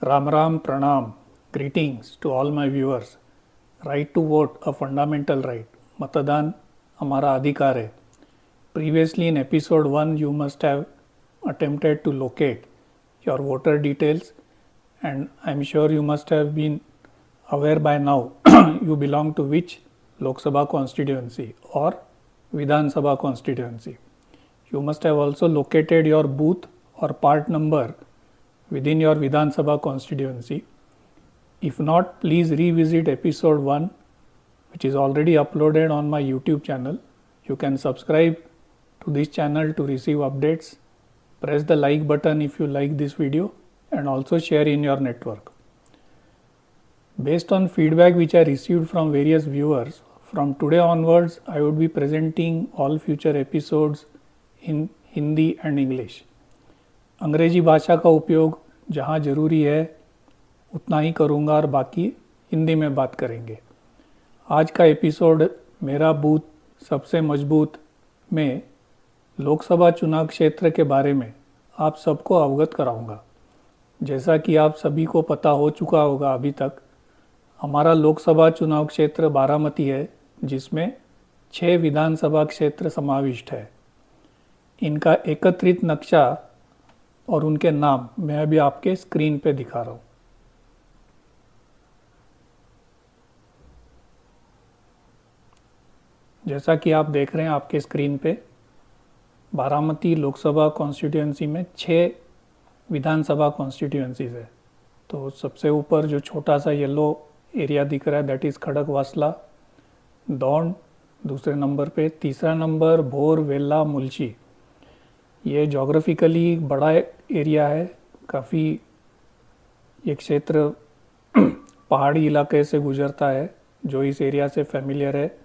Ram Ram Pranam. Greetings to all my viewers. Right to vote, a fundamental right. Matadan हमारा अधिकार है. Previously in episode 1 you must have attempted to locate your voter details, and I'm sure you must have been aware by now you belong to which Lok Sabha constituency or Vidhan Sabha constituency. You must have also located your booth or part number within your Vidhan Sabha constituency. If not, please revisit episode 1, which is already uploaded on my YouTube channel. You can subscribe to this channel to receive updates. Press the like button if you like this video and also share in your network. Based on feedback which I received from various viewers, from today onwards I would be presenting all future episodes in Hindi and English. अंग्रेजी भाषा का उपयोग जहाँ ज़रूरी है उतना ही करूँगा और बाकी हिंदी में बात करेंगे. आज का एपिसोड मेरा बूथ सबसे मजबूत में लोकसभा चुनाव क्षेत्र के बारे में आप सबको अवगत कराऊंगा. जैसा कि आप सभी को पता हो चुका होगा अभी तक, हमारा लोकसभा चुनाव क्षेत्र बारामती है, जिसमें 6 विधानसभा क्षेत्र समाविष्ट है. इनका एकत्रित नक्शा और उनके नाम मैं अभी आपके स्क्रीन पे दिखा रहा हूँ. जैसा कि आप देख रहे हैं आपके स्क्रीन पे, बारामती लोकसभा कॉन्स्टिट्यूएंसी में 6 विधानसभा कॉन्स्टिट्यूएंसीज है. तो सबसे ऊपर जो छोटा सा येलो एरिया दिख रहा है दैट इज़ खड़गवासला, दौंड दूसरे नंबर पे, तीसरा नंबर भोर, वेल्ला, मुल्शी. ये जोग्राफिकली बड़ा एरिया है. काफ़ी ये क्षेत्र पहाड़ी इलाके से गुजरता है. जो इस एरिया से फेमिलियर है,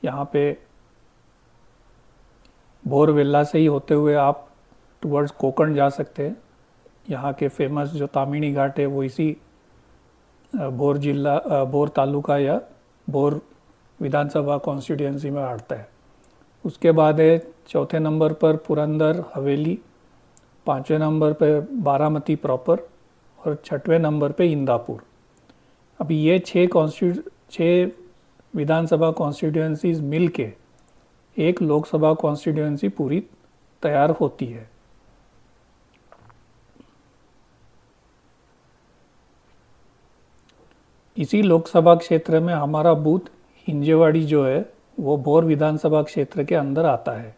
यहाँ पे भोर वेल्ला से ही होते हुए आप टुवर्ड्स कोकण जा सकते हैं. यहाँ के फेमस जो तामिनी घाट है वो इसी भोर जिला, भोर तालुका या भोर विधानसभा कॉन्स्टिट्यूएंसी में आता है. उसके बाद है चौथे नंबर पर पुरंदर हवेली, पाँचवें नंबर पे बारामती प्रॉपर और छठवें नंबर पे इंदापुर. अभी ये 6 विधानसभा कॉन्स्टिट्यूएंसीज मिल के एक लोकसभा कॉन्स्टिट्यूएंसी पूरी तैयार होती है. इसी लोकसभा क्षेत्र में हमारा बूथ हिंजेवाड़ी जो है वो भोर विधानसभा क्षेत्र के अंदर आता है.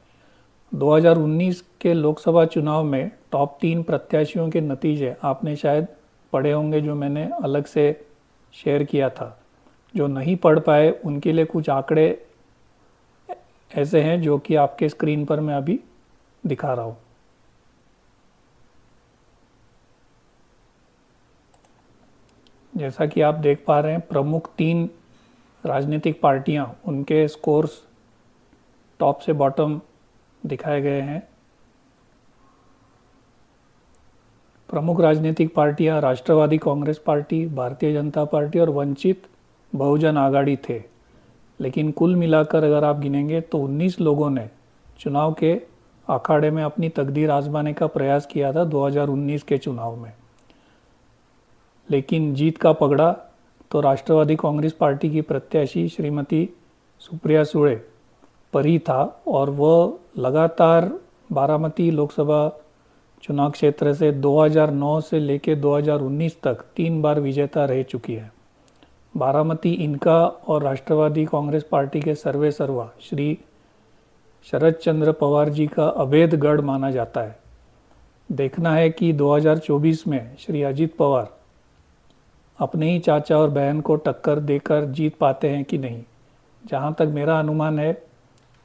2019 के लोकसभा चुनाव में टॉप 3 प्रत्याशियों के नतीजे आपने शायद पढ़े होंगे, जो मैंने अलग से शेयर किया था. जो नहीं पढ़ पाए उनके लिए कुछ आंकड़े ऐसे हैं जो कि आपके स्क्रीन पर मैं अभी दिखा रहा हूँ. जैसा कि आप देख पा रहे हैं, प्रमुख 3 राजनीतिक पार्टियां, उनके स्कोर्स टॉप से बॉटम दिखाए गए हैं. प्रमुख राजनीतिक पार्टियां राष्ट्रवादी कांग्रेस पार्टी, भारतीय जनता पार्टी और वंचित बहुजन आघाड़ी थे. लेकिन कुल मिलाकर अगर आप गिनेंगे तो 19 लोगों ने चुनाव के अखाड़े में अपनी तकदीर आजमाने का प्रयास किया था 2019 के चुनाव में. लेकिन जीत का पगड़ा तो राष्ट्रवादी कांग्रेस पार्टी की प्रत्याशी श्रीमती सुप्रिया सुळे पर ही था, और वह लगातार बारामती लोकसभा चुनाव क्षेत्र से 2009 से लेकर 2019 तक 3 बार विजेता रह चुकी है. बारामती इनका और राष्ट्रवादी कांग्रेस पार्टी के सर्वे सर्वा श्री शरद चंद्र पवार जी का अभेद गढ़ माना जाता है. देखना है कि 2024 में श्री अजित पवार अपने ही चाचा और बहन को टक्कर देकर जीत पाते हैं कि नहीं. जहां तक मेरा अनुमान है,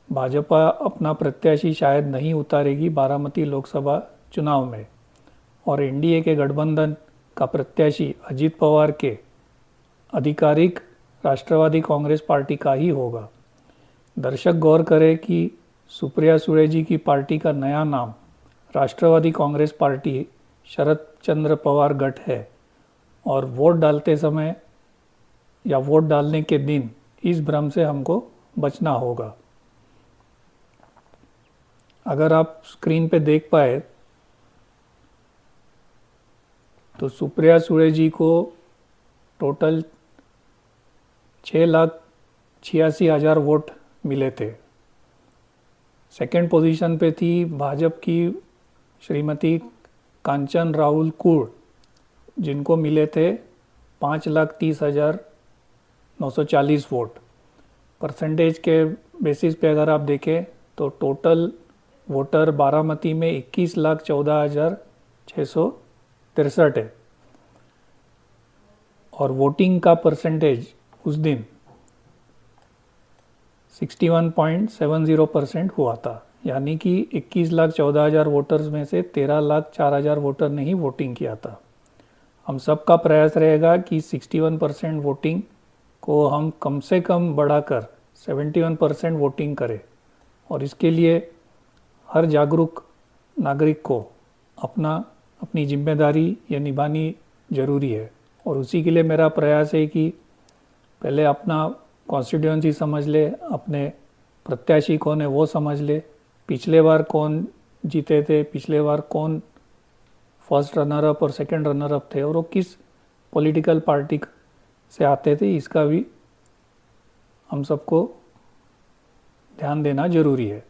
भाजपा अपना प्रत्याशी शायद नहीं उतारेगी बारामती लोकसभा चुनाव में, और एनडीए के गठबंधन का प्रत्याशी अजित पवार के आधिकारिक राष्ट्रवादी कांग्रेस पार्टी का ही होगा. दर्शक गौर करें कि सुप्रिया सुळे जी की पार्टी का नया नाम राष्ट्रवादी कांग्रेस पार्टी शरद चंद्र पवार गठ है, और वोट डालते समय या वोट डालने के दिन इस भ्रम से हमको बचना होगा. अगर आप स्क्रीन पे देख पाए तो सुप्रिया सुळे जी को टोटल 6,86,000 वोट मिले थे। सेकेंड पोजीशन पे थी भाजपा की श्रीमती कांचन राहुल कूर, जिनको मिले थे 5,30,940 वोट। परसेंटेज के बेसिस पे अगर आप देखें तो टोटल वोटर बारामती में 21,14,663 है और वोटिंग का परसेंटेज उस दिन 61.70% हुआ था। यानी कि 21,14,000 वोटर्स में से 13,04,000 वोटर ने ही वोटिंग किया था। हम सबका प्रयास रहेगा कि 61% वोटिंग को हम कम से कम बढ़ाकर 71% वोटिंग करें और इसके लिए हर जागरूक नागरिक को अपनी जिम्मेदारी ये निभानी ज़रूरी है। और उसी के लिए मेरा प्रयास है कि पहले अपना कॉन्स्टिट्यूएंसी समझ ले, अपने प्रत्याशी कौन है वो समझ ले, पिछले बार कौन जीते थे, पिछले बार कौन फर्स्ट रनर अप और सेकंड रनर अप थे और वो किस पॉलिटिकल पार्टी से आते थे, इसका भी हम सबको ध्यान देना जरूरी है।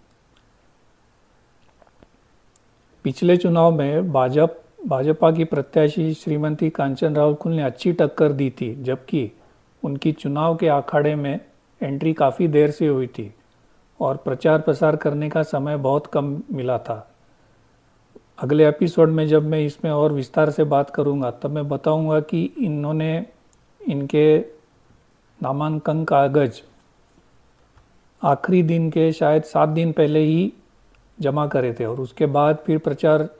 पिछले चुनाव में भाजपा की प्रत्याशी श्रीमती कांचन राहुल कुल ने अच्छी टक्कर दी थी, जबकि उनकी चुनाव के अखाड़े में एंट्री काफ़ी देर से हुई थी और प्रचार प्रसार करने का समय बहुत कम मिला था। अगले एपिसोड में जब मैं इसमें और विस्तार से बात करूंगा तब मैं बताऊंगा कि इन्होंने इनके नामांकन कागज आखिरी दिन के शायद 7 दिन पहले ही जमा करे थे और उसके बाद फिर प्रचार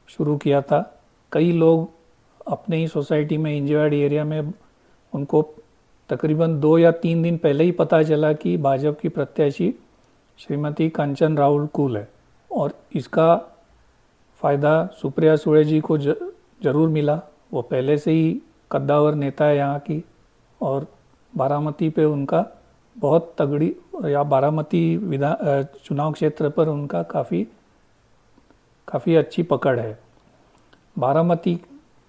शुरू किया था। कई लोग अपने ही सोसाइटी में इंजॉयड एरिया में उनको तकरीबन 2 या 3 दिन पहले ही पता चला कि भाजपा की प्रत्याशी श्रीमती कांचन राहुल कूल है और इसका फ़ायदा सुप्रिया सुळे जी को ज़रूर मिला। वो पहले से ही कद्दावर नेता है यहाँ की और बारामती पे उनका बहुत तगड़ी या बारामती चुनाव क्षेत्र पर उनका काफ़ी अच्छी पकड़ है। बारामती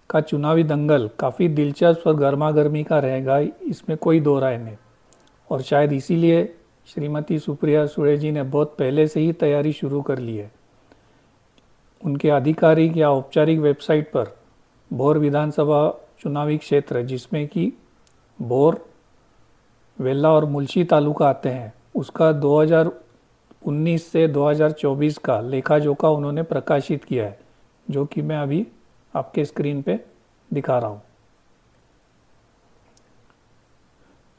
का चुनावी दंगल काफ़ी दिलचस्प और गर्मा गर्मी का रहेगा, इसमें कोई दो राय नहीं। और शायद इसीलिए श्रीमती सुप्रिया सुळे जी ने बहुत पहले से ही तैयारी शुरू कर ली है। उनके आधिकारिक या औपचारिक वेबसाइट पर भोर विधानसभा चुनावी क्षेत्र, जिसमें कि भोर, वेल्ला और मुल्शी तालुका आते हैं, उसका 2019 से 2024 का लेखा जोखा उन्होंने प्रकाशित किया है, जो कि मैं अभी आपके स्क्रीन पे दिखा रहा हूँ।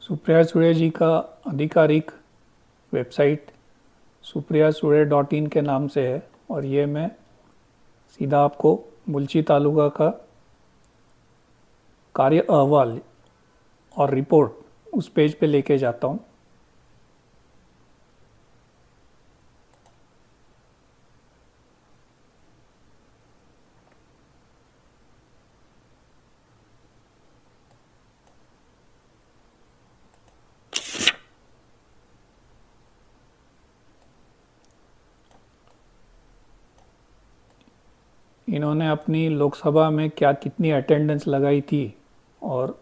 सुप्रिया सुळे जी का आधिकारिक वेबसाइट supriyasule.in के नाम से है और ये मैं सीधा आपको मुल्शी तालुका का कार्य अहवाल और रिपोर्ट उस पेज पे लेके जाता हूँ। इन्होंने अपनी लोकसभा में कितनी अटेंडेंस लगाई थी और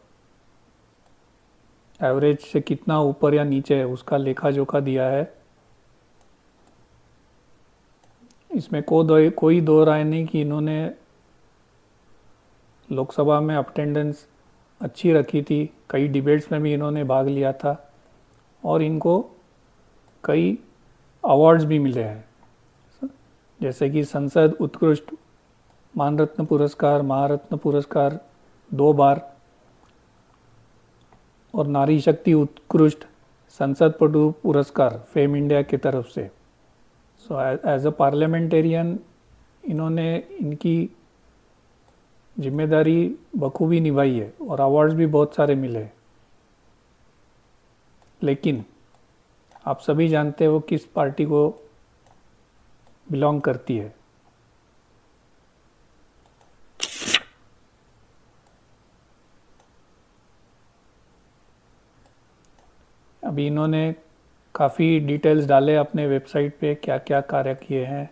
एवरेज से कितना ऊपर या नीचे है उसका लेखा जोखा दिया है। इसमें कोई दो राय नहीं कि इन्होंने लोकसभा में अटेंडेंस अच्छी रखी थी। कई डिबेट्स में भी इन्होंने भाग लिया था और इनको कई अवार्ड्स भी मिले हैं, जैसे कि संसद उत्कृष्ट मानरत्न पुरस्कार, महारत्न पुरस्कार 2 बार और नारी शक्ति उत्कृष्ट संसद पटु पुरस्कार फेम इंडिया की तरफ से। सो एज अ पार्लियामेंटेरियन इन्होंने इनकी जिम्मेदारी बखूबी निभाई है और अवार्ड्स भी बहुत सारे मिले। लेकिन आप सभी जानते हो किस पार्टी को बिलोंग करती है। अभी इन्होंने काफ़ी डिटेल्स डाले अपने वेबसाइट पे, क्या क्या कार्य किए हैं।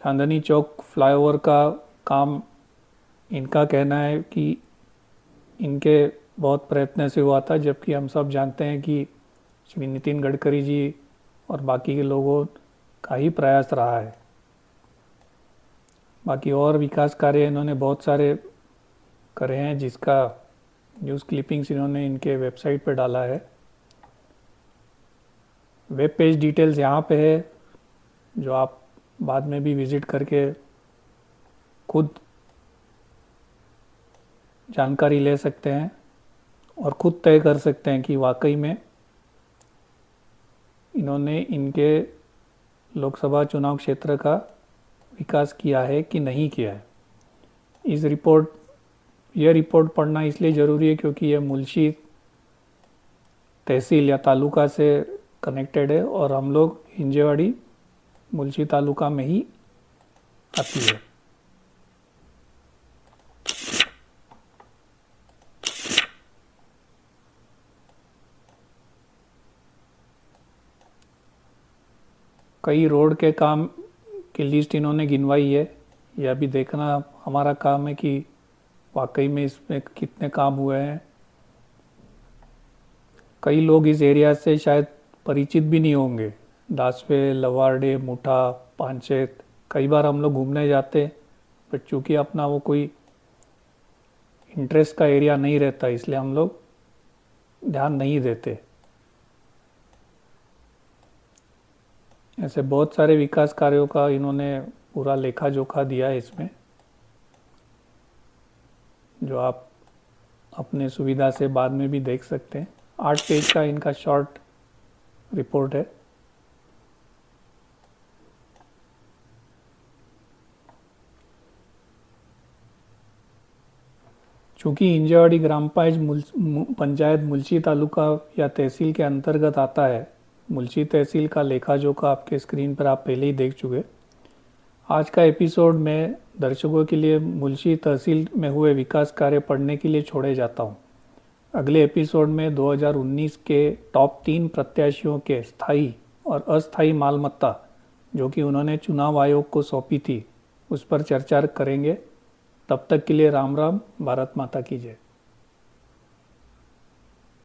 चांदनी चौक फ्लाईओवर का काम, इनका कहना है कि इनके बहुत प्रयत्न से हुआ था, जबकि हम सब जानते हैं कि श्री नितिन गडकरी जी और बाकी के लोगों का ही प्रयास रहा है। बाकी और विकास कार्य इन्होंने बहुत सारे करे हैं, जिसका न्यूज़ क्लिपिंग्स इन्होंने इनके वेबसाइट पर डाला है। वेब पेज डिटेल्स यहाँ पे है, जो आप बाद में भी विज़िट करके खुद जानकारी ले सकते हैं और खुद तय कर सकते हैं कि वाकई में इन्होंने इनके लोकसभा चुनाव क्षेत्र का विकास किया है कि नहीं किया है। यह रिपोर्ट पढ़ना इसलिए ज़रूरी है क्योंकि यह मुल्शी तहसील या तालुका से कनेक्टेड है और हम लोग हिंजेवाड़ी मुल्शी तालुका में ही आती है। कई रोड के काम की लिस्ट इन्होंने गिनवाई है। यह भी देखना हमारा काम है कि वाकई में इसमें कितने काम हुए हैं। कई लोग इस एरिया से शायद परिचित भी नहीं होंगे। दासवे, लवारडे, मुठा, पांचेत, कई बार हम लोग घूमने जाते, बट चूँकि अपना वो कोई इंटरेस्ट का एरिया नहीं रहता, इसलिए हम लोग ध्यान नहीं देते। ऐसे बहुत सारे विकास कार्यों का इन्होंने पूरा लेखा जोखा दिया है इसमें, जो आप अपने सुविधा से बाद में भी देख सकते हैं। 8 पेज का इनका शॉर्ट रिपोर्ट है। चूँकि हिंजेवाड़ी ग्राम पंचायत मुल्शी तालुका या तहसील के अंतर्गत आता है, मुल्शी तहसील का लेखा जोखा आपके स्क्रीन पर आप पहले ही देख चुके। आज का एपिसोड में दर्शकों के लिए मुल्शी तहसील में हुए विकास कार्य पढ़ने के लिए छोड़े जाता हूँ। अगले एपिसोड में 2019 के टॉप 3 प्रत्याशियों के स्थायी और अस्थायी मालमत्ता, जो कि उन्होंने चुनाव आयोग को सौंपी थी, उस पर चर्चा करेंगे। तब तक के लिए राम राम, भारत माता की जय।